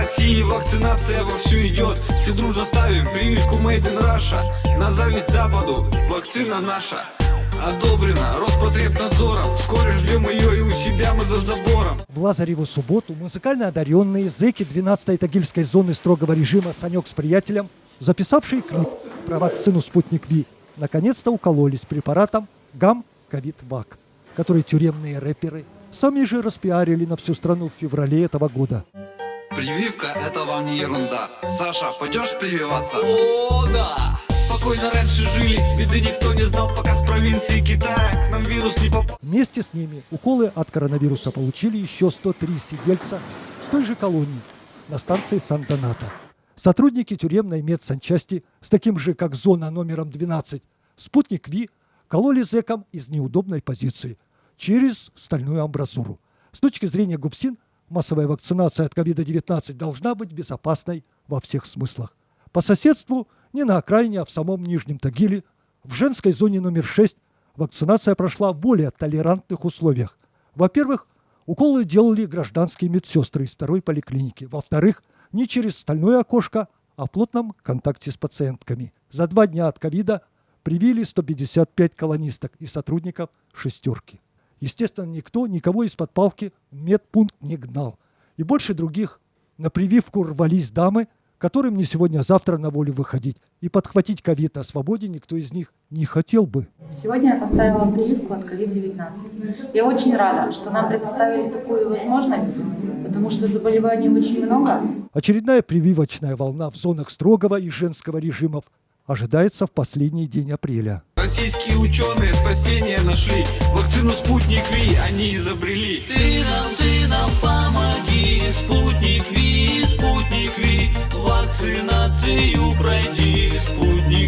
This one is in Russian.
России вакцинация вовсю идет. Все дружно ставим прививку Made in Russia. На зависть Западу вакцина наша одобрена Роспотребнадзором. Вскоре ждем ее и у себя мы за забором. В Лазареву субботу музыкально одаренные зэки 12-й тагильской зоны строгого режима Санек с приятелем, записавшие клип про вакцину «Спутник Ви», наконец-то укололись препаратом Гам-Ковид-Вак, который тюремные рэперы сами же распиарили на всю страну в феврале этого года. Прививка это вам не ерунда. Саша, пойдешь прививаться? О, да! Спокойно раньше жили, беды никто не знал, пока с провинции Китая к нам вирус не попал. Вместе с ними уколы от коронавируса получили еще 103 сидельца с той же колонии на станции Сан-Донато. Сотрудники тюремной медсанчасти с таким же, как зона номером 12, «Спутник Ви», кололи зэкам из неудобной позиции через стальную амбразуру. С точки зрения ГУФСИН, массовая вакцинация от ковида-19 должна быть безопасной во всех смыслах. По соседству, не на окраине, а в самом Нижнем Тагиле, в женской зоне номер 6 вакцинация прошла в более толерантных условиях. Во-первых, уколы делали гражданские медсестры из второй поликлиники. Во-вторых, не через стальное окошко, а в плотном контакте с пациентками. За 2 дня от ковида привили 155 колонисток и сотрудников «шестерки». Естественно, никто никого из-под палки в медпункт не гнал. И больше других на прививку рвались дамы, которым не сегодня-завтра на волю выходить. И подхватить ковид на свободе никто из них не хотел бы. Сегодня я поставила прививку от COVID-19. Я очень рада, что нам предоставили такую возможность, потому что заболеваний очень много. Очередная прививочная волна в зонах строгого и женского режимов ожидается в последний день апреля. Российские ученые спасение нашли. Вакцину «Спутник Ви» они изобрели. Ты нам помоги. Спутник Ви, вакцинацию пройди. Спутник